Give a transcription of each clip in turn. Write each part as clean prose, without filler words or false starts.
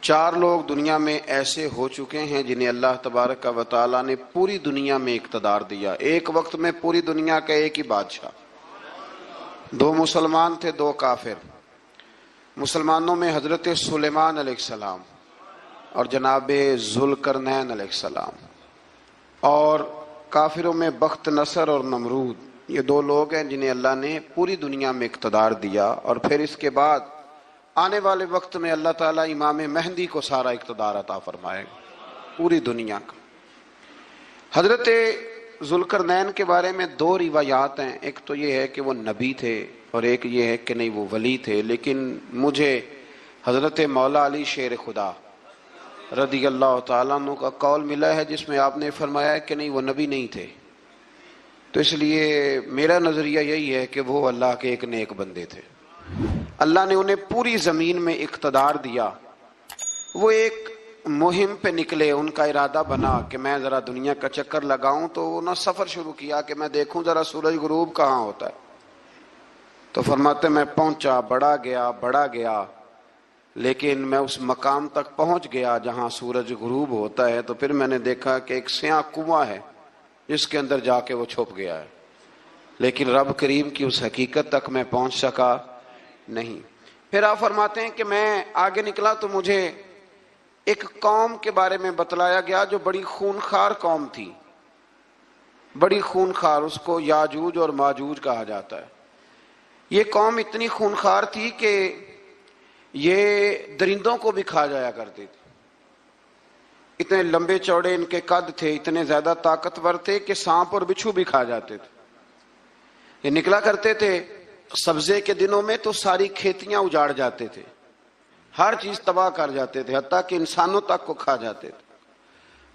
4 لوگ دنیا میں ایسے ہو چکے ہیں جنہیں اللہ تبارک و تعالیٰ نے پوری دنیا میں اقتدار دیا، ایک وقت میں پوری دنیا کا ایک ہی بادشاہ۔ 2 مسلمان تھے، 2 کافر۔ مسلمانوں میں حضرت سلیمان علیہ السلام اور جناب ذوالقرنین علیہ السلام، اور کافروں میں بخت نصر اور نمرود۔ یہ 2 لوگ ہیں جنہیں اللہ نے پوری دنیا میں اقتدار دیا، اور پھر اس کے بعد آنے والے وقت میں اللہ تعالیٰ امام مہدی کو سارا اقتدار عطا فرمائے گا پوری دنیا کا۔ حضرت ذوالقرنین کے بارے میں 2 روایات ہیں، ایک تو یہ ہے کہ وہ نبی تھے اور ایک یہ ہے کہ نہیں وہ ولی تھے، لیکن مجھے حضرت مولا علی شیر خدا رضی اللہ تعالیٰ عنہ کا قول ملا ہے جس میں آپ نے فرمایا ہے کہ نہیں وہ نبی نہیں تھے، تو اس لیے میرا نظریہ یہی ہے کہ وہ اللہ کے ایک نیک بندے تھے۔ اللہ نے انہیں پوری زمین میں اقتدار دیا۔ وہ ایک مہم پہ نکلے، ان کا ارادہ بنا کہ میں ذرا دنیا کا چکر لگاؤں، تو انہوں نے سفر شروع کیا کہ میں دیکھوں ذرا سورج غروب کہاں ہوتا ہے۔ تو فرماتے میں پہنچا، بڑا گیا، لیکن میں اس مقام تک پہنچ گیا جہاں سورج غروب ہوتا ہے، تو پھر میں نے دیکھا کہ ایک سیاہ کنواں ہے جس کے اندر جا کے وہ چھپ گیا ہے، لیکن رب کریم کی اس حقیقت تک میں پہنچ سکا نہیں۔ پھر آپ فرماتے ہیں کہ میں آگے نکلا تو مجھے ایک قوم کے بارے میں بتلایا گیا جو بڑی خونخوار قوم تھی، بڑی خونخوار، اس کو یاجوج اور ماجوج کہا جاتا ہے۔ یہ قوم اتنی خونخوار تھی کہ یہ درندوں کو بھی کھا جایا کرتی تھی، اتنے لمبے چوڑے ان کے قد تھے، اتنے زیادہ طاقتور تھے کہ سانپ اور بچھو بھی کھا جاتے تھے۔ یہ نکلا کرتے تھے سبزے کے دنوں میں تو ساری کھیتیاں اجاڑ جاتے تھے، ہر چیز تباہ کر جاتے تھے، حتیٰ کہ انسانوں تک کو کھا جاتے تھے۔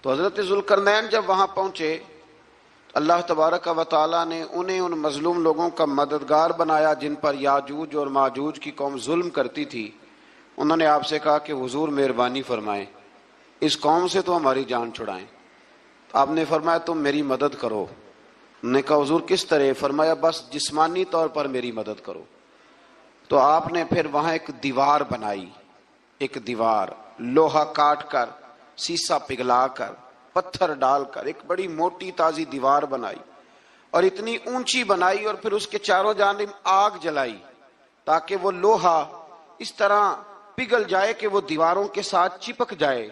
تو حضرت ذوالقرنین جب وہاں پہنچے، اللہ تبارک و تعالیٰ نے انہیں ان مظلوم لوگوں کا مددگار بنایا جن پر یاجوج اور ماجوج کی قوم ظلم کرتی تھی۔ انہوں نے آپ سے کہا کہ حضور مہربانی فرمائیں، اس قوم سے تو ہماری جان چھڑائیں۔ آپ نے فرمایا تم میری مدد کرو۔ انہوں نے کہا حضور کس طرح؟ فرمایا بس جسمانی طور پر میری مدد کرو۔ تو آپ نے پھر وہاں ایک دیوار بنائی، ایک دیوار لوہا کاٹ کر، سیسا پگھلا کر، پتھر ڈال کر ایک بڑی موٹی تازی دیوار بنائی، اور اتنی اونچی بنائی، اور پھر اس کے چاروں جانب آگ جلائی تاکہ وہ لوہا اس طرح پگھل جائے کہ وہ دیواروں کے ساتھ چپک جائے،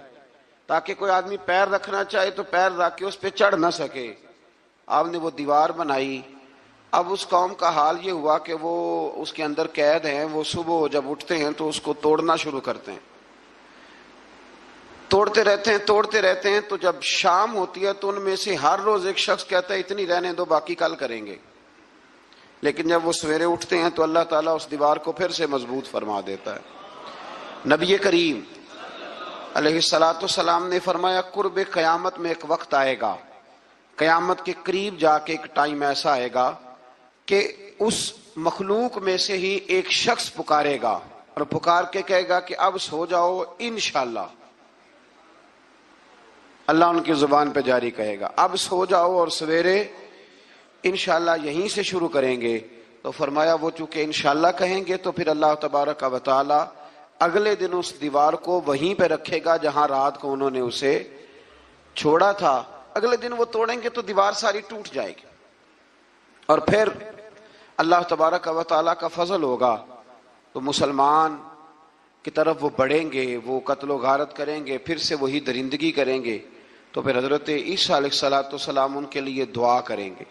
تاکہ کوئی آدمی پیر رکھنا چاہے تو پیر رکھ کے اس پہ چڑھ نہ سکے۔ آپ نے وہ دیوار بنائی۔ اب اس قوم کا حال یہ ہوا کہ وہ اس کے اندر قید ہیں، وہ صبح جب اٹھتے ہیں تو اس کو توڑنا شروع کرتے ہیں، توڑتے رہتے ہیں، تو جب شام ہوتی ہے تو ان میں سے ہر روز ایک شخص کہتا ہے اتنی رہنے دو، باقی کل کریں گے۔ لیکن جب وہ سویرے اٹھتے ہیں تو اللہ تعالیٰ اس دیوار کو پھر سے مضبوط فرما دیتا ہے۔ نبی کریم علیہ الصلاۃ والسلام نے فرمایا قرب قیامت میں ایک وقت آئے گا، قیامت کے قریب جا کے ایک ٹائم ایسا آئے گا کہ اس مخلوق میں سے ہی ایک شخص پکارے گا اور پکار کے کہے گا کہ اب سو جاؤ انشاءاللہ۔ اللہ ان کی زبان پہ جاری کہے گا اب سو جاؤ اور سویرے انشاءاللہ یہیں سے شروع کریں گے۔ تو فرمایا وہ چونکہ انشاءاللہ کہیں گے تو پھر اللہ تبارک و تعالی اگلے دن اس دیوار کو وہیں پہ رکھے گا جہاں رات کو انہوں نے اسے چھوڑا تھا۔ اگلے دن وہ توڑیں گے تو دیوار ساری ٹوٹ جائے گی، اور پھر اللہ تبارک و تعالیٰ کا فضل ہوگا تو مسلمان کی طرف وہ بڑھیں گے، وہ قتل و غارت کریں گے، پھر سے وہی درندگی کریں گے۔ تو پھر حضرت عیسیٰ علیہ السلام ان کے لیے دعا کریں گے۔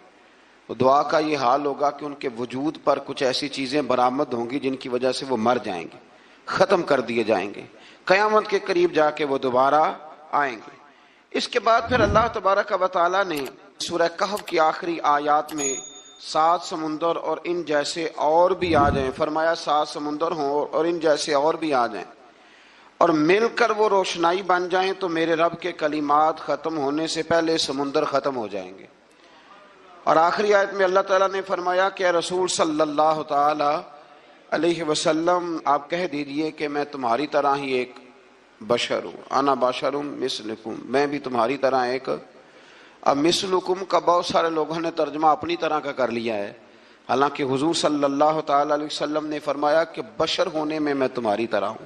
تو دعا کا یہ حال ہوگا کہ ان کے وجود پر کچھ ایسی چیزیں برآمد ہوں گی جن کی وجہ سے وہ مر جائیں گے، ختم کر دیے جائیں گے، قیامت کے قریب جا کے وہ دوبارہ آئیں گے۔ اس کے بعد پھر اللہ تبارک و تعالیٰ نے سورہ کہف کی آخری آیات میں 7 سمندر اور ان جیسے اور بھی آ جائیں، فرمایا 7 سمندر ہوں اور ان جیسے اور بھی آ جائیں اور مل کر وہ روشنائی بن جائیں تو میرے رب کے کلمات ختم ہونے سے پہلے سمندر ختم ہو جائیں گے۔ اور آخری آیت میں اللہ تعالیٰ نے فرمایا کہ اے رسول صلی اللہ تعالی علیہ وسلم آپ کہہ دیجئے کہ میں تمہاری طرح ہی ایک بشر ہوں، انا بشر مثلکم، میں بھی تمہاری طرح ایک۔ اب مثلکم کا بہت سارے لوگوں نے ترجمہ اپنی طرح کا کر لیا ہے، حالانکہ حضور صلی اللہ تعالی علیہ وسلم نے فرمایا کہ بشر ہونے میں تمہاری طرح ہوں،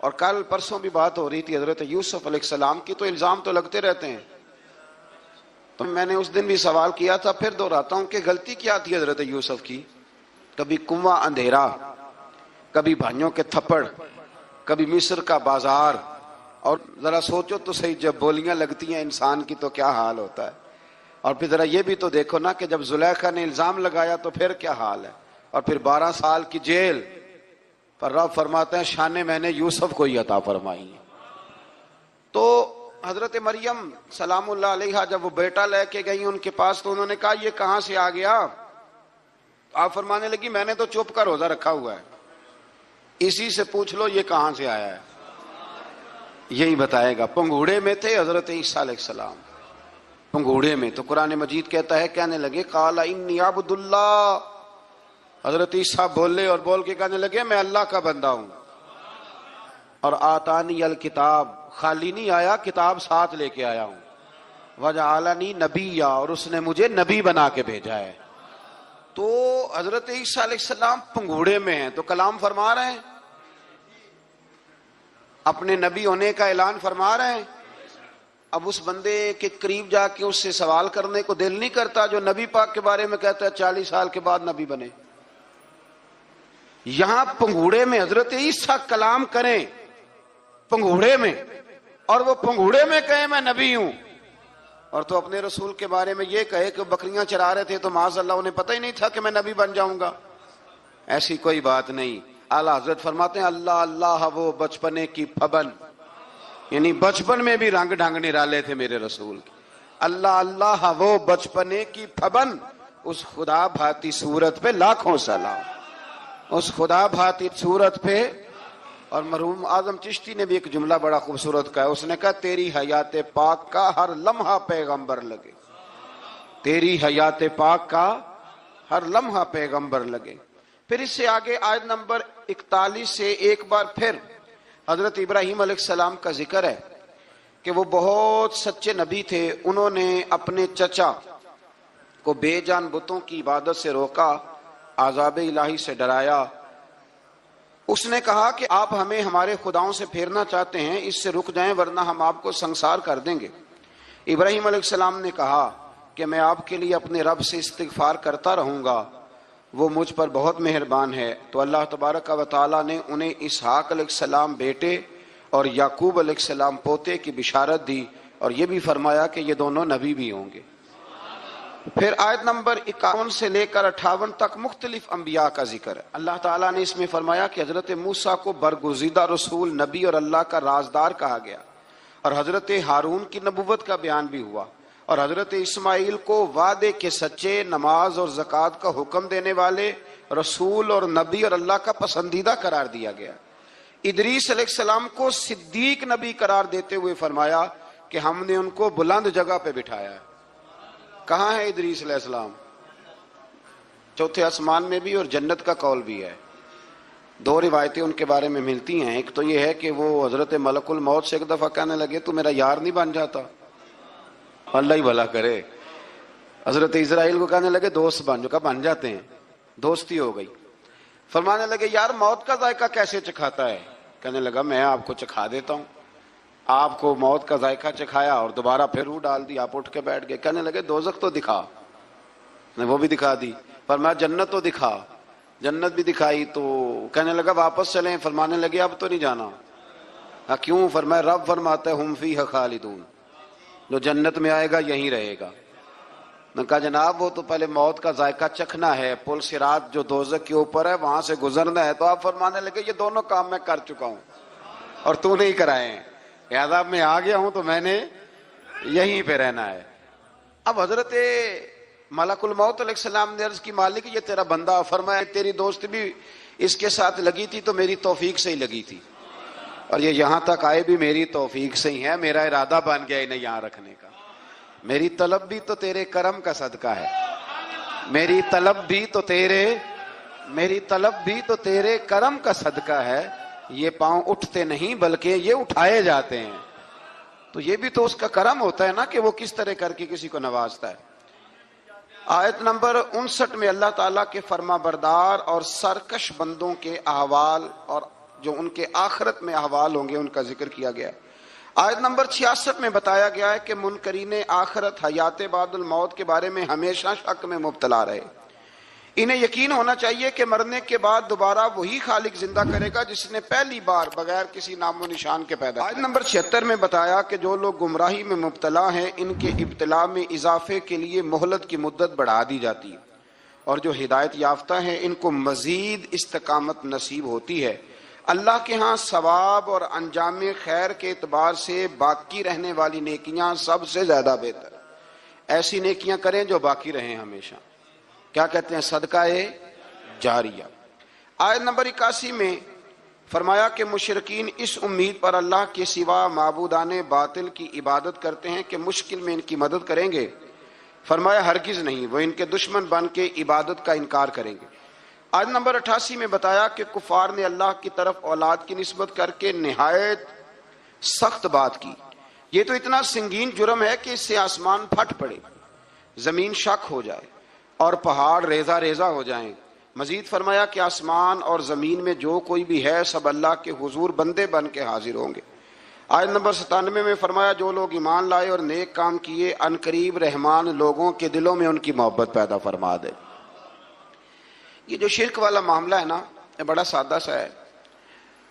اور کل پرسوں بھی بات ہو رہی تھی حضرت یوسف علیہ السلام کی، تو الزام تو لگتے رہتے ہیں. تو میں نے اس دن بھی سوال کیا تھا، پھر دہراتا ہوں کہ غلطی کیا تھی حضرت یوسف کی؟ کبھی کنواں اندھیرا، کبھی بھائیوں کے تھپڑ، کبھی مصر کا بازار. اور ذرا سوچو تو صحیح، جب بولیاں لگتی ہیں انسان کی تو کیا حال ہوتا ہے. اور پھر ذرا یہ بھی تو دیکھو نا کہ جب زلیخا نے الزام لگایا تو پھر کیا حال ہے. اور پھر 12 سال کی جیل پر رب فرماتے ہیں شانیں میں نے یوسف کو ہی عطا فرمائی ہیں. تو حضرت مریم سلام اللہ علیہا جب وہ بیٹا لے کے گئی ان کے پاس تو انہوں نے کہا یہ کہاں سے آ گیا؟ آپ فرمانے لگی میں نے تو چپ کر روزہ رکھا ہوا ہے، اسی سے پوچھ لو یہ کہاں سے آیا ہے، یہی بتائے گا. پنگوڑے میں تھے حضرت عیسیٰ علیہ السلام، پنگوڑے میں. تو قرآن مجید کہتا ہے کہنے لگے قال انی عبد اللہ، حضرت عیسیٰ بولے اور بول کے کہنے لگے میں اللہ کا بندہ ہوں. اور آتانی الکتاب، خالی نہیں آیا، کتاب ساتھ لے کے آیا ہوں. وجعلنی نبیا، اور اس نے مجھے نبی بنا کے بھیجا ہے. تو حضرت عیسیٰ علیہ السلام پنگوڑے میں ہیں تو کلام فرما رہے ہیں، اپنے نبی ہونے کا اعلان فرما رہے ہیں. اب اس بندے کے قریب جا کے اس سے سوال کرنے کو دل نہیں کرتا جو نبی پاک کے بارے میں کہتا ہے 40 سال کے بعد نبی بنے. یہاں پنگوڑے میں حضرت عیسیٰ کلام کریں، پنگوڑے میں، اور وہ پنگوڑے میں کہے میں نبی ہوں. اور تو اپنے رسول کے بارے میں یہ کہے کہ بکریاں چرا رہے تھے تو معاذ اللہ انہیں پتہ ہی نہیں تھا کہ میں نبی بن جاؤں گا. ایسی کوئی بات نہیں. اعلیٰ حضرت فرماتے ہیں اللہ اللہ وہ بچپنے کی پھبن، یعنی بچپن میں بھی رنگ ڈھنگ نرالے تھے میرے رسول کی. اللہ اللہ وہ بچپنے کی پھبن، اس خدا بھاتی صورت پہ لاکھوں سلام، اس خدا بھاتی صورت پہ. اور مرحوم اعظم چشتی نے بھی ایک جملہ بڑا خوبصورت کہا، اس نے کہا تیری حیات پاک کا ہر لمحہ پیغمبر لگے، تیری حیات پاک کا ہر لمحہ پیغمبر لگے. پھر اس سے آگے آیت نمبر 41 سے ایک بار پھر حضرت ابراہیم علیہ السلام کا ذکر ہے کہ وہ بہت سچے نبی تھے. انہوں نے اپنے چچا کو بے جان بتوں کی عبادت سے روکا، عذاب الہی سے ڈرایا. اس نے کہا کہ آپ ہمیں ہمارے خداؤں سے پھیرنا چاہتے ہیں، اس سے رک جائیں ورنہ ہم آپ کو سنسار کر دیں گے. ابراہیم علیہ السلام نے کہا کہ میں آپ کے لیے اپنے رب سے استغفار کرتا رہوں گا، وہ مجھ پر بہت مہربان ہے. تو اللہ تبارک و تعالیٰ نے انہیں اسحاق علیہ السلام بیٹے اور یعقوب علیہ السلام پوتے کی بشارت دی، اور یہ بھی فرمایا کہ یہ دونوں نبی بھی ہوں گے. پھر آیت نمبر 51 سے لے کر 58 تک مختلف انبیاء کا ذکر ہے. اللہ تعالیٰ نے اس میں فرمایا کہ حضرت موسیٰ کو برگزیدہ رسول، نبی اور اللہ کا رازدار کہا گیا، اور حضرت ہارون کی نبوت کا بیان بھی ہوا، اور حضرت اسماعیل کو وعدے کے سچے، نماز اور زکوٰۃ کا حکم دینے والے رسول اور نبی اور اللہ کا پسندیدہ قرار دیا گیا. ادریس علیہ السلام کو صدیق نبی قرار دیتے ہوئے فرمایا کہ ہم نے ان کو بلند جگہ پہ بٹھایا ہے. کہاں ہے ادریس علیہ السلام؟ چوتھے آسمان میں بھی، اور جنت کا قول بھی ہے. 2 روایتیں ان کے بارے میں ملتی ہیں. ایک تو یہ ہے کہ وہ حضرت ملک الموت سے ایک دفعہ کہنے لگے تو میرا یار نہیں بن جاتا؟ اللہ ہی بھلا کرے. حضرت اسرائیل کو کہنے لگے دوست بن، جو کہا بن جاتے ہیں، دوستی ہو گئی. فرمانے لگے یار موت کا ذائقہ کیسے چکھاتا ہے؟ کہنے لگا میں آپ کو چکھا دیتا ہوں. آپ کو موت کا ذائقہ چکھایا اور دوبارہ پھر روح ڈال دی، آپ اٹھ کے بیٹھ گئے. کہنے لگے دوزخ تو دکھا، نے وہ بھی دکھا دی. فرمایا جنت تو دکھا، جنت بھی دکھائی. تو کہنے لگا واپس چلیں. فرمانے لگے اب تو نہیں جانا. کیوں؟ فرمایا رب فرماتا ہے ہم فیہ خالدون، جو جنت میں آئے گا یہیں رہے گا. نے کہا جناب وہ تو پہلے موت کا ذائقہ چکھنا ہے، پل صراط جو دوزخ کے اوپر ہے وہاں سے گزرنا ہے. تو آپ فرمانے لگے یہ دونوں کام میں کر چکا ہوں اور تو نہیں کرائے ہیں، لہذا میں آ گیا ہوں تو میں نے یہیں پہ رہنا ہے. اب حضرت ملک الموت علیہ السلام نے عرض کی مالک یہ تیرا بندہ. فرمایا تیری دوست بھی اس کے ساتھ لگی تھی تو میری توفیق سے ہی لگی تھی، اور یہ یہاں تک آئے بھی میری توفیق سے ہی ہے. میرا ارادہ بن گیا انہیں یہاں رکھنے کا. میری طلب بھی تو تیرے کرم کا صدقہ ہے، میری طلب بھی تو تیرے کرم کا صدقہ ہے. یہ پاؤں اٹھتے نہیں بلکہ یہ اٹھائے جاتے ہیں. تو یہ بھی تو اس کا کرم ہوتا ہے نا کہ وہ کس طرح کر کے کسی کو نوازتا ہے. آیت نمبر 59 میں اللہ تعالیٰ کے فرما بردار اور سرکش بندوں کے احوال اور جو ان کے آخرت میں احوال ہوں گے ان کا ذکر کیا گیا۔ آیت نمبر 66 میں بتایا گیا ہے کہ منکرین آخرت حیات بعد الموت کے بارے میں ہمیشہ شک میں مبتلا رہے۔ انہیں یقین ہونا چاہیے کہ مرنے کے بعد دوبارہ وہی خالق زندہ کرے گا جس نے پہلی بار بغیر کسی نام و نشان کے پیدا کیا۔ آیت نمبر 76 میں بتایا کہ جو لوگ گمراہی میں مبتلا ہیں ان کے ابتلا میں اضافے کے لیے مہلت کی مدت بڑھا دی جاتی ہے، اور جو ہدایت یافتہ ہیں ان کو مزید استقامت نصیب ہوتی ہے۔ اللہ کے ہاں ثواب اور انجام خیر کے اعتبار سے باقی رہنے والی نیکیاں سب سے زیادہ بہتر۔ ایسی نیکیاں کریں جو باقی رہیں ہمیشہ، کیا کہتے ہیں؟ صدقہ جاریہ۔ آیت نمبر 81 میں فرمایا کہ مشرکین اس امید پر اللہ کے سوا معبودان باطل کی عبادت کرتے ہیں کہ مشکل میں ان کی مدد کریں گے۔ فرمایا ہرگز نہیں، وہ ان کے دشمن بن کے عبادت کا انکار کریں گے۔ آیت نمبر 88 میں بتایا کہ کفار نے اللہ کی طرف اولاد کی نسبت کر کے نہایت سخت بات کی۔ یہ تو اتنا سنگین جرم ہے کہ اس سے آسمان پھٹ پڑے، زمین شک ہو جائے اور پہاڑ ریزہ ریزہ ہو جائیں۔ مزید فرمایا کہ آسمان اور زمین میں جو کوئی بھی ہے سب اللہ کے حضور بندے بن کے حاضر ہوں گے۔ آیت نمبر 97 میں فرمایا جو لوگ ایمان لائے اور نیک کام کیے ان قریب رحمان لوگوں کے دلوں میں ان کی محبت پیدا فرما دے۔ یہ جو شرک والا معاملہ ہے نا، یہ بڑا سادہ سا ہے۔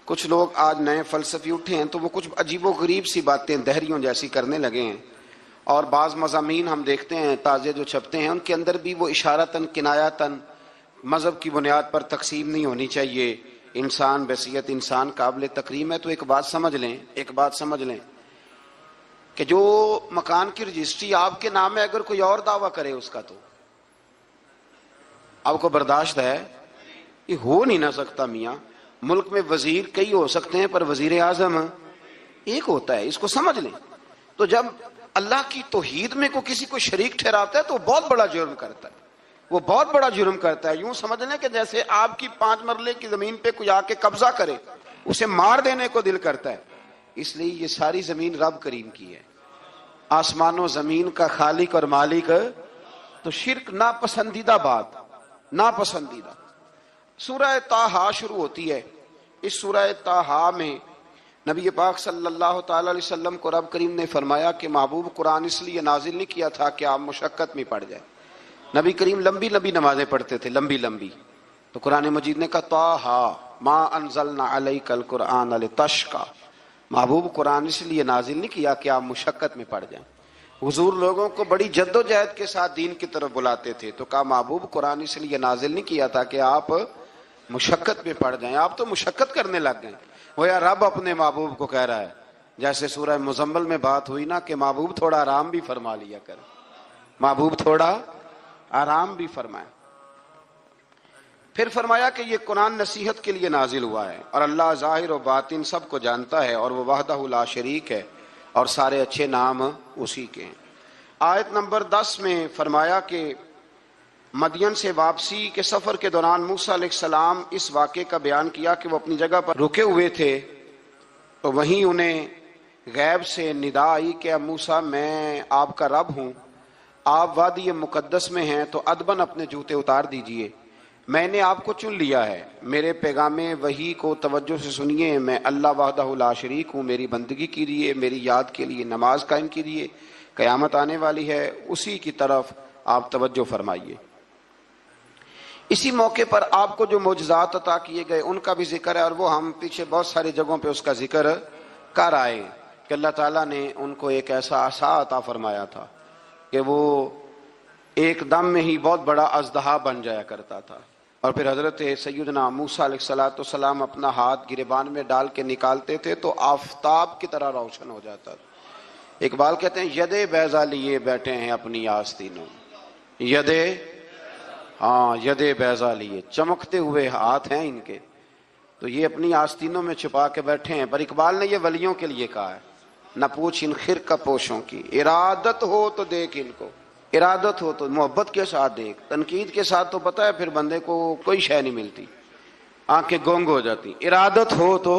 کچھ لوگ آج نئے فلسفی اٹھے ہیں تو وہ کچھ عجیب و غریب سی باتیں دہریوں جیسی کرنے لگے ہیں، اور بعض مضامین ہم دیکھتے ہیں تازے جو چھپتے ہیں ان کے اندر بھی وہ اشارتاً کنایاتاً مذہب کی بنیاد پر تقسیم نہیں ہونی چاہیے، انسان بحیثیت انسان قابل تکریم ہے۔ تو ایک بات سمجھ لیں کہ جو مکان کی رجسٹری آپ کے نام ہے اگر کوئی اور دعویٰ کرے اس کا تو آپ کو برداشت ہے؟ یہ ہو نہیں نہ سکتا میاں۔ ملک میں وزیر کئی ہو سکتے ہیں پر وزیر اعظم ایک ہوتا ہے، اس کو سمجھ لیں۔ تو جب اللہ کی توحید میں کو کسی کو شریک ٹھہراتا ہے تو بہت بڑا جرم کرتا ہے، وہ بہت بڑا جرم کرتا ہے۔ یوں سمجھ لیں کہ جیسے آپ کی 5 مرلے کی زمین پہ کوئی آ کے قبضہ کرے، اسے مار دینے کو دل کرتا ہے۔ اس لیے یہ ساری زمین رب کریم کی ہے، آسمان و زمین کا خالق اور مالک۔ تو شرک ناپسندیدہ بات، ناپسندیدہ۔ سورہ طٰہٰ شروع ہوتی ہے۔ اس سورہ طٰہٰ میں نبی پاک صلی اللہ تعالی علیہ وسلم کو رب کریم نے فرمایا کہ محبوب قرآن اس لیے نازل نہیں کیا تھا کہ آپ مشقت میں پڑ جائیں۔ نبی کریم لمبی لمبی نمازیں پڑھتے تھے، لمبی لمبی، تو قرآن مجید نے کہا طٰہٰ ما انزلنا علیک القرآن لتشقیٰ، محبوب قرآن اس لیے نازل نہیں کیا کہ آپ مشقت میں پڑ جائیں۔ حضور لوگوں کو بڑی جد و جہد کے ساتھ دین کی طرف بلاتے تھے، تو کہا محبوب قرآن اس لیے نازل نہیں کیا تھا کہ آپ مشقت میں پڑ جائیں، آپ تو مشقت کرنے لگ گئے۔ وہ یا رب اپنے محبوب کو کہہ رہا ہے، جیسے سورہ مزمل میں بات ہوئی نا کہ محبوب تھوڑا آرام بھی فرما لیا کر، محبوب تھوڑا آرام بھی فرمائے۔ پھر فرمایا کہ یہ قرآن نصیحت کے لیے نازل ہوا ہے، اور اللہ ظاہر و باطن سب کو جانتا ہے، اور وہ وحدہ لا شریک ہے، اور سارے اچھے نام اسی کے ہیں۔ آیت نمبر 10 میں فرمایا کہ مدین سے واپسی کے سفر کے دوران موسیٰ علیہ السلام اس واقعے کا بیان کیا کہ وہ اپنی جگہ پر رکے ہوئے تھے، تو وہیں انہیں غیب سے ندا آئی کہ موسیٰ میں آپ کا رب ہوں، آپ وادی مقدس میں ہیں تو ادباً اپنے جوتے اتار دیجئے، میں نے آپ کو چن لیا ہے، میرے پیغام وحی کو توجہ سے سنیے، میں اللہ وحدہ لا شریک ہوں، میری بندگی کیجیے، میری یاد کے لیے نماز قائم کیجیے، قیامت آنے والی ہے، اسی کی طرف آپ توجہ فرمائیے۔ اسی موقع پر آپ کو جو معجزات عطا کیے گئے ان کا بھی ذکر ہے، اور وہ ہم پیچھے بہت ساری جگہوں پہ اس کا ذکر کر آئے کہ اللہ تعالیٰ نے ان کو ایک ایسا عصا عطا فرمایا تھا کہ وہ ایک دم میں ہی بہت بڑا اژدہا بن جایا کرتا تھا، اور پھر حضرت سیدنا موسیٰ علیہ السلام اپنا ہاتھ گریبان میں ڈال کے نکالتے تھے تو آفتاب کی طرح روشن ہو جاتا تھا۔ اقبال کہتے ہیں یدے بیضا لیے بیٹھے ہیں اپنی آستینوں، یدے بیضا لیے، چمکتے ہوئے ہاتھ ہیں ان کے، تو یہ اپنی آستینوں میں چھپا کے بیٹھے ہیں۔ پر اقبال نے یہ ولیوں کے لیے کہا ہے، نہ پوچھ ان خرقہ پوشوں کی، ارادت ہو تو دیکھ ان کو، ارادت ہو تو محبت کے ساتھ دیکھ، تنقید کے ساتھ تو پتہ ہے پھر بندے کو کوئی شے نہیں ملتی، آنکھیں گونگ ہو جاتی۔ ارادت ہو تو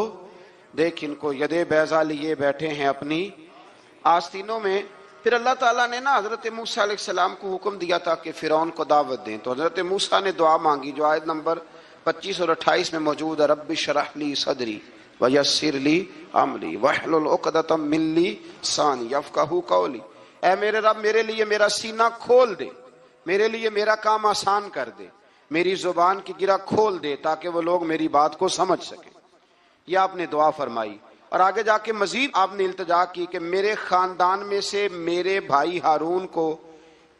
دیکھ ان کو، یدے بیضا لیے بیٹھے ہیں اپنی آستینوں میں۔ پھر اللہ تعالیٰ نے نا حضرت موسیٰ علیہ السلام کو حکم دیا تھا کہ فرعون کو دعوت دیں، تو حضرت موسیٰ نے دعا مانگی جو آیت نمبر 25 اور 28 میں موجود ہے، رب اشرح لی صدری ویسر لی امری واحلل عقدۃ من لسانی یفقہوا قولی۔ اے میرے رب میرے لیے میرا سینہ کھول دے، میرے لیے میرا کام آسان کر دے، میری زبان کی گرہ کھول دے تاکہ وہ لوگ میری بات کو سمجھ سکیں۔ یہ آپ نے دعا فرمائی، اور آگے جا کے مزید آپ نے التجا کی کہ میرے خاندان میں سے میرے بھائی ہارون کو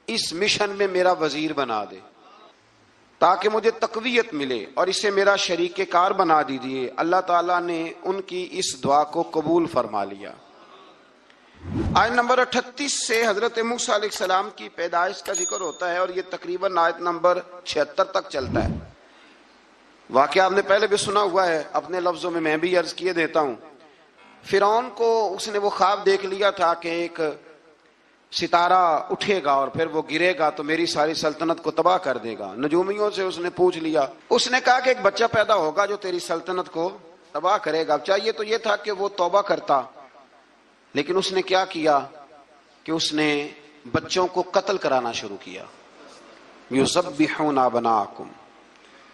اس مشن میں میرا وزیر بنا دے تاکہ مجھے تقویت ملے، اور اسے میرا شریک کار بنا دیجیے۔ اللہ تعالیٰ نے ان کی اس دعا کو قبول فرما لیا۔ آیت نمبر 38 سے حضرت موسیٰ علیہ السلام کی پیدائش کا ذکر ہوتا ہے، اور یہ تقریباً آیت نمبر 76 تک چلتا ہے۔ واقعہ آپ نے پہلے بھی سنا ہوا ہے، اپنے لفظوں میں بھی عرض کیے دیتا ہوں۔ فرعون کو اس نے وہ خواب دیکھ لیا تھا کہ ایک ستارہ اٹھے گا اور پھر وہ گرے گا تو میری ساری سلطنت کو تباہ کر دے گا۔ نجومیوں سے اس نے پوچھ لیا، اس نے کہا کہ ایک بچہ پیدا ہوگا جو تیری سلطنت کو تباہ کرے گا۔ چاہیے تو یہ تھا کہ وہ توبہ کرتا، لیکن اس نے کیا کیا کہ اس نے بچوں کو قتل کرانا شروع کیا۔ یذبحون ابناءکم،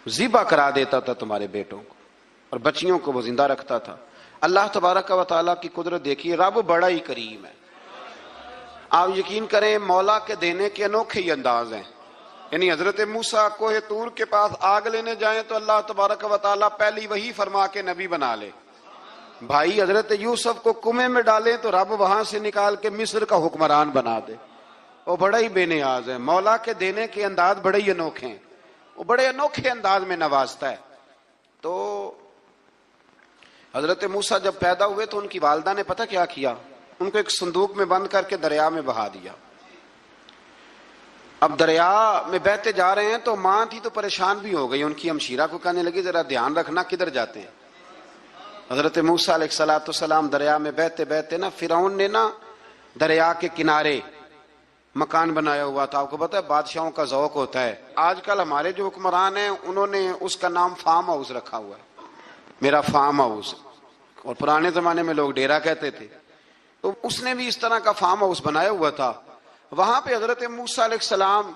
ذبح کرا دیتا تھا تمہارے بیٹوں کو، اور بچیوں کو وہ زندہ رکھتا تھا۔ اللہ تبارک و تعالیٰ کی قدرت دیکھیے، رب بڑا ہی کریم ہے۔ آپ یقین کریں مولا کے دینے کے انوکھے ہی انداز ہیں۔ یعنی حضرت موسیٰ کوہ طور کے پاس آگ لینے جائیں تو اللہ تبارک و تعالیٰ پہلی وہی فرما کے نبی بنا لے۔ بھائی حضرت یوسف کو کنویں میں ڈالیں تو رب وہاں سے نکال کے مصر کا حکمران بنا دے۔ وہ بڑا ہی بے نیاز ہے، مولا کے دینے کے انداز بڑے ہی انوکھے ہیں، وہ بڑے انوکھے انداز میں نوازتا ہے۔ تو حضرت موسیٰ جب پیدا ہوئے تو ان کی والدہ نے پتہ کیا کیا، ان کو ایک صندوق میں بند کر کے دریا میں بہا دیا۔ اب دریا میں بہتے جا رہے ہیں تو ماں تھی تو پریشان بھی ہو گئی، ان کی ہمشیرہ کو کہنے لگی ذرا دھیان رکھنا کدھر جاتے ہیں۔ حضرت موسیٰ علیہ السلام دریا میں بہتے بہتے نا، فرعون نے نا دریا کے کنارے مکان بنایا ہوا تھا۔ آپ کو پتہ ہے بادشاہوں کا ذوق ہوتا ہے، آج کل ہمارے جو حکمران ہیں انہوں نے اس کا نام فارم ہاؤس رکھا ہوا ہے، میرا فارم ہاؤس، اور پرانے زمانے میں لوگ ڈیرا کہتے تھے۔ تو اس نے بھی اس طرح کا فارم ہاؤس بنایا ہوا تھا۔ وہاں پہ حضرت موسیٰ علیہ السلام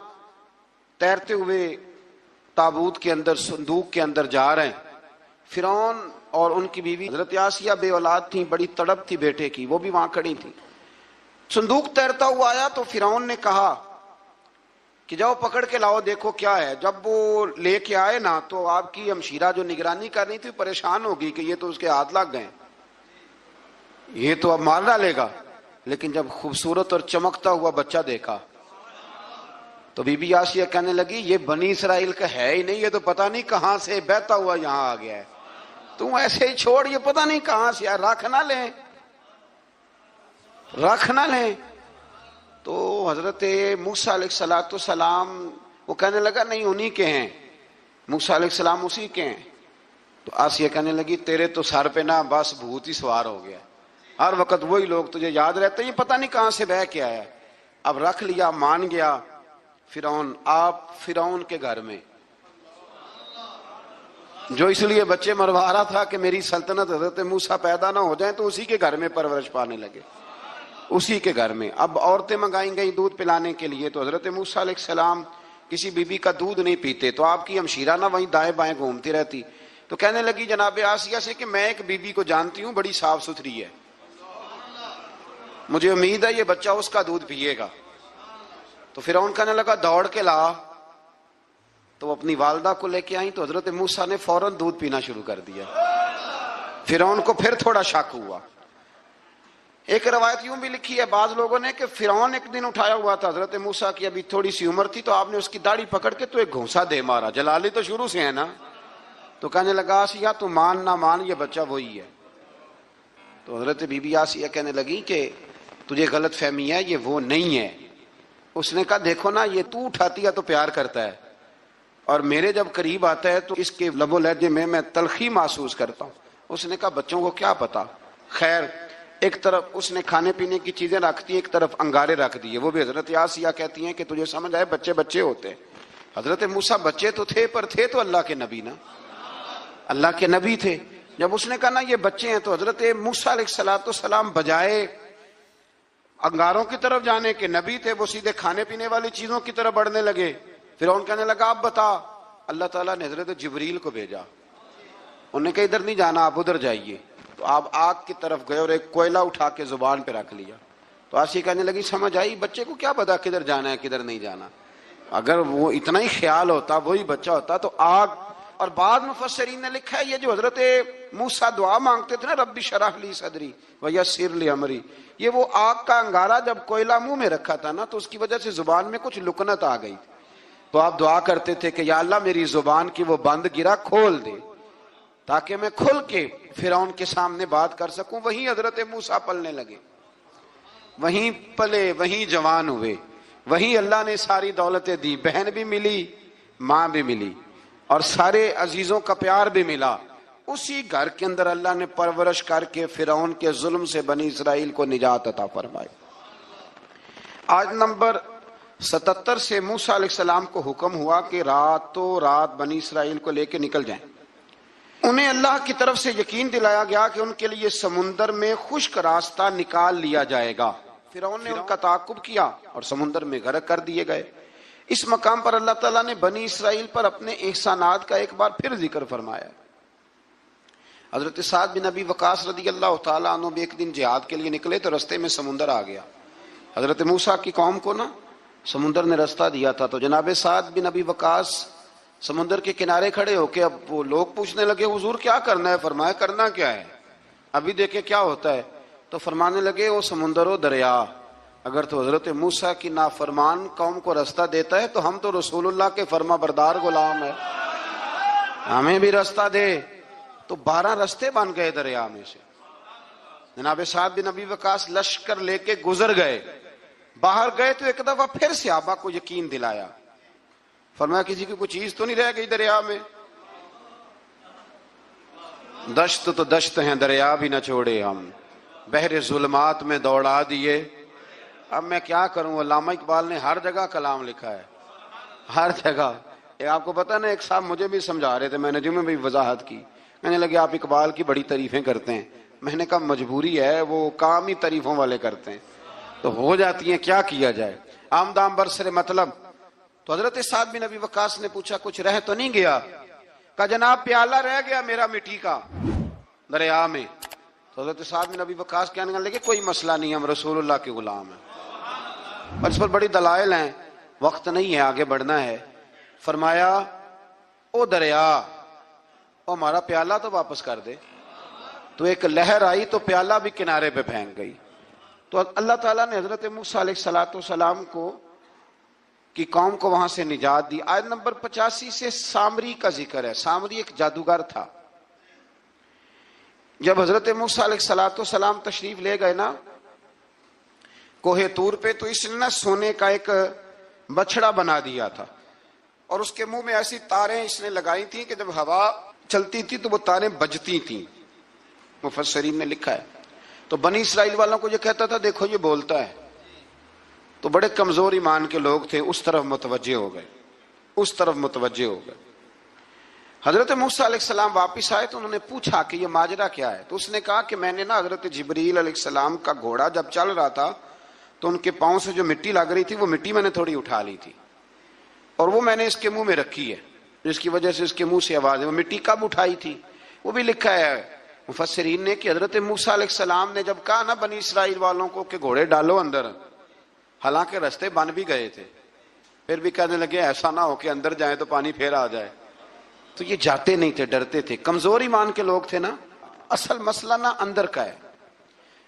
تیرتے ہوئے تابوت کے اندر، صندوق کے اندر جا رہے ہیں۔ فرعون اور ان کی بیوی حضرت آسیہ بے اولاد تھیں، بڑی تڑپ تھی بیٹے کی، وہ بھی وہاں کھڑی تھی۔ صندوق تیرتا ہوا آیا تو فرعون نے کہا کہ جاؤ پکڑ کے لاؤ دیکھو کیا ہے۔ جب وہ لے کے آئے نا تو آپ کی ہمشیرہ جو نگرانی کر رہی تھی پریشان ہوگی کہ یہ تو اس کے ہاتھ لگ گئے، یہ تو اب مار ڈالے گا۔ لیکن جب خوبصورت اور چمکتا ہوا بچہ دیکھا تو بی بی آسیہ کہنے لگی یہ بنی اسرائیل کا ہے ہی نہیں، یہ تو پتہ نہیں کہاں سے بہتا ہوا یہاں آ گیا ہے، تم ایسے ہی چھوڑ، یہ پتہ نہیں کہاں سے، رکھ نہ لیں، رکھ نہ لیں۔ تو حضرت موسیٰ علیہ السلام وہ کہنے لگا نہیں انہی کے ہیں، موسیٰ علیہ السلام اسی کے ہیں۔ تو آسیہ کہنے لگی تیرے تو سر پہ نا بس بھوت ہی سوار ہو گیا، ہر وقت وہی لوگ تجھے یاد رہتے ہیں، یہ پتہ نہیں کہاں سے بہ کے آیا۔ اب رکھ لیا، مان گیا فرعون۔ آپ فرعون کے گھر میں جو اس لیے بچے مروا رہا تھا کہ میری سلطنت حضرت موسیٰ پیدا نہ ہو جائیں، تو اسی کے گھر میں پرورش پانے لگے، اسی کے گھر میں۔ اب عورتیں منگائی گئیں دودھ پلانے کے لیے، تو حضرت موسیٰ علیہ السلام کسی بی بی کا دودھ نہیں پیتے، تو آپ کی ہمشیرہ نہ وہیں دائیں بائیں گھومتی رہتی۔ تو کہنے لگی جناب آسیہ سے کہ میں ایک بی بی کو جانتی ہوں، بڑی صاف ستھری ہے، مجھے امید ہے یہ بچہ اس کا دودھ پیے گا۔ تو فرعون کہنے لگا دوڑ کے لا، تو وہ اپنی والدہ کو لے کے آئیں تو حضرت موسیٰ نے فوراً دودھ پینا شروع کر دیا۔ فرعون کو پھر تھوڑا شک ہوا۔ ایک روایت یوں بھی لکھی ہے بعض لوگوں نے کہ فرعون ایک دن اٹھایا ہوا تھا حضرت موسیٰ کی ابھی تھوڑی سی عمر تھی، تو آپ نے اس کی داڑھی پکڑ کے تو ایک گھونسا دے مارا، جلالی تو شروع سے ہے نا۔ تو کہنے لگا آسیہ تو مان نہ مان یہ بچہ وہی ہے۔ تو حضرت بی بی آسیہ کہنے لگی کہ تجھے غلط فہمی ہے، یہ وہ نہیں ہے۔ اس نے کہا دیکھو نا یہ تو اٹھاتی ہے تو پیار کرتا ہے، اور میرے جب قریب آتا ہے تو اس کے لب و لہجے میں تلخی محسوس کرتا ہوں۔ اس نے کہا بچوں کو کیا پتا۔ خیر ایک طرف اس نے کھانے پینے کی چیزیں رکھ دی، ایک طرف انگارے رکھ دیے۔ وہ بھی حضرت آسیہ کہتی ہیں کہ تجھے سمجھ آئے بچے بچے ہوتے ہیں۔ حضرت موسیٰ بچے تو تھے پر تھے تو اللہ کے نبی نا، اللہ کے نبی تھے۔ جب اس نے کہا نا یہ بچے ہیں تو حضرت موسیٰ علیہ السلام بجائے انگاروں کی طرف جانے کے، نبی تھے وہ سیدھے کھانے پینے والی چیزوں کی طرف بڑھنے لگے۔ فرعون کہنے لگا اب بتا اللہ تعالیٰ نے حضرت جبریل کو بھیجا، انہوں نے کہا ادھر نہیں جانا، آپ ادھر جائیے. تو آپ آگ کی طرف گئے اور ایک کوئلہ اٹھا کے زبان پہ رکھ لیا. تو آسی کہنے لگی سمجھ آئی، بچے کو کیا پتا کدھر جانا ہے کدھر نہیں جانا، اگر وہ اتنا ہی خیال ہوتا وہی بچہ ہوتا تو آگ. اور بعد مفسرین نے لکھا ہے یہ جو حضرت موسیٰ دعا مانگتے تھے نا رب اشرح لی صدری ویسر لی امری، یہ وہ آگ کا انگارہ جب کوئلہ منہ میں رکھا تھا نا تو اس کی وجہ سے زبان میں کچھ لکنت آ گئی. تو آپ دعا کرتے تھے کہ یا اللہ میری زبان کی وہ بند گرا کھول دے تاکہ میں کھل کے فرعون کے سامنے بات کر سکوں. وہیں حضرت موسیٰ پلنے لگے، وہیں پلے، وہیں جوان ہوئے، وہیں اللہ نے ساری دولتیں دی، بہن بھی ملی، ماں بھی ملی، اور سارے عزیزوں کا پیار بھی ملا. اسی گھر کے اندر اللہ نے پرورش کر کے فرعون کے ظلم سے بنی اسرائیل کو نجات عطا فرمائی. آج نمبر 77 سے موسیٰ علیہ السلام کو حکم ہوا کہ راتوں رات بنی اسرائیل کو لے کے نکل جائیں. انہیں اللہ کی طرف سے یقین دلایا گیا کہ ان کے لیے سمندر میں خشک راستہ نکال لیا جائے گا. فرعون نے ان کا تعاقب کیا اور سمندر میں غرق کر دیے گئے. اس مقام پر اللہ تعالیٰ نے بنی اسرائیل پر اپنے احسانات کا ایک بار پھر ذکر فرمایا. حضرت سعد بن ابی وقاص رضی اللہ تعالیٰ عنہ بھی ایک دن جہاد کے لیے نکلے تو رستے میں سمندر آ گیا. حضرت موسیٰ کی قوم کو نا سمندر نے رستہ دیا تھا. تو جناب سعد بن ابی وقاص سمندر کے کنارے کھڑے ہو کے اب وہ لوگ پوچھنے لگے حضور کیا کرنا ہے؟ فرمایا کرنا کیا ہے، ابھی دیکھیں کیا ہوتا ہے. تو فرمانے لگے وہ سمندر و دریا اگر تو حضرت موسیٰ کی نافرمان قوم کو رستہ دیتا ہے تو ہم تو رسول اللہ کے فرما بردار غلام ہے، ہمیں بھی رستہ دے. تو 12 رستے بن گئے دریا میں سے. جناب سعد بن ابی وقاص لشکر لے کے گزر گئے، باہر گئے تو ایک دفعہ پھر صحابہ کو یقین دلایا. فرمایا کسی کی کوئی چیز تو نہیں رہ گئی دریا میں؟ دشت تو دشت ہیں دریا بھی نہ چھوڑے ہم، بحر ظلمات میں دوڑا دیے. اب میں کیا کروں، علامہ اقبال نے ہر جگہ کلام لکھا ہے، ہر جگہ. آپ کو پتہ نا ایک صاحب مجھے بھی سمجھا رہے تھے، میں نے جمعے میں بھی وضاحت کی، کہنے لگے آپ اقبال کی بڑی تعریفیں کرتے ہیں. میں نے کہا مجبوری ہے، وہ کام ہی تعریفوں والے کرتے ہیں تو ہو جاتی ہیں، کیا کیا جائے، آمدام برسر مطلب. تو حضرت سعد بن ابی وقاص نے پوچھا کچھ رہ تو نہیں گیا؟ کہا جناب پیالہ رہ گیا میرا مٹی کا دریا میں. تو حضرت سعد بن ابی وقاص کہنے لگے کوئی مسئلہ نہیں، ہم رسول اللہ کے غلام ہیں. اور اس پر بڑی دلائل ہیں، وقت نہیں ہے آگے بڑھنا ہے. فرمایا او دریا او ہمارا پیالہ تو واپس کر دے. تو ایک لہر آئی تو پیالہ بھی کنارے پہ پھینک گئی. تو اللہ تعالیٰ نے حضرت موسیٰ علیہ السلام کو کی قوم کو وہاں سے نجات دی. آیت نمبر 85 سے سامری کا ذکر ہے. سامری ایک جادوگر تھا. جب حضرت موسیٰ علیہ السلام تشریف لے گئے نا کوہ طور پہ تو اس نے نا سونے کا ایک بچڑا بنا دیا تھا اور اس کے منہ میں ایسی تاریں اس نے لگائی تھیں کہ جب ہوا چلتی تھی تو وہ تاریں بجتی تھیں. مفسرین نے لکھا ہے. تو بنی اسرائیل والوں کو یہ کہتا تھا دیکھو یہ بولتا ہے. تو بڑے کمزور ایمان کے لوگ تھے، اس طرف متوجہ ہو گئے، اس طرف متوجہ ہو گئے. حضرت موسیٰ علیہ السلام واپس آئے تو انہوں نے پوچھا کہ یہ ماجرا کیا ہے. تو اس نے کہا کہ میں نے نا حضرت جبریل علیہ السلام کا گھوڑا جب چل رہا تھا تو ان کے پاؤں سے جو مٹی لگ رہی تھی وہ مٹی میں نے تھوڑی اٹھا لی تھی اور وہ میں نے اس کے منہ میں رکھی ہے، جس کی وجہ سے اس کے منہ سے آواز ہے. وہ مٹی کب اٹھائی تھی وہ بھی لکھا ہے مفسرین نے کہ حضرت موسیٰ علیہ السلام نے جب کہا نا بنی اسرائیل والوں کو کہ گھوڑے ڈالو اندر، حالانکہ رستے بن بھی گئے تھے، پھر بھی کہنے لگے ایسا نہ ہو کہ اندر جائیں تو پانی پھر آ جائے. تو یہ جاتے نہیں تھے، ڈرتے تھے، کمزور ایمان کے لوگ تھے نا. اصل مسئلہ نا اندر کا ہے.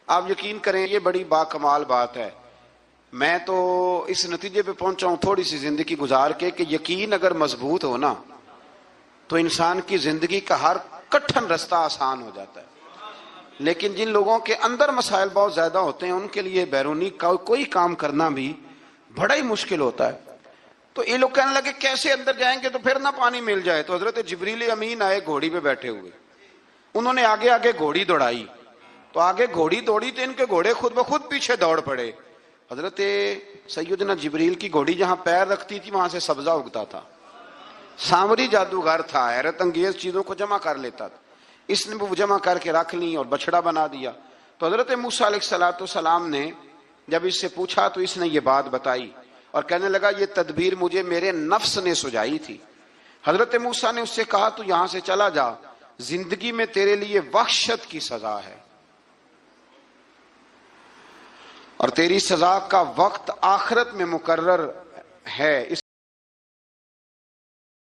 آپ یقین کریں یہ بڑی با کمال بات ہے. میں تو اس نتیجے پہ پہنچا ہوں تھوڑی سی زندگی گزار کے کہ یقین اگر مضبوط ہو نا تو انسان کی زندگی کا ہر کٹھن رستہ آسان ہو جاتا ہے. لیکن جن لوگوں کے اندر مسائل بہت زیادہ ہوتے ہیں ان کے لیے بیرونی کوئی کام کرنا بھی بڑا ہی مشکل ہوتا ہے. تو یہ لوگ کہنے لگے کیسے اندر جائیں گے تو پھر نہ پانی مل جائے. تو حضرت جبریل امین آئے گھوڑی پہ بیٹھے ہوئے، انہوں نے آگے آگے گھوڑی دوڑائی. تو آگے گھوڑی دوڑی تو ان کے گھوڑے خود بخود پیچھے دوڑ پڑے. حضرت سیدنا جبریل کی گھوڑی جہاں پیر رکھتی تھی وہاں سے سبزہ اگتا تھا. سامری جادوگر تھا، حیرت انگیز چیزوں کو جمع کر لیتا تھا. اس نے وہ جمع کر کے رکھ لی اور بچڑا بنا دیا. تو حضرت موسیٰ علیہ السلام نے جب اس سے پوچھا تو اس نے یہ بات بتائی اور کہنے لگا یہ تدبیر مجھے میرے نفس نے سجائی تھی. حضرت موسیٰ نے اس سے کہا تو یہاں سے چلا جا، زندگی میں تیرے لیے وحشت کی سزا ہے، اور تیری سزا کا وقت آخرت میں مقرر ہے، اس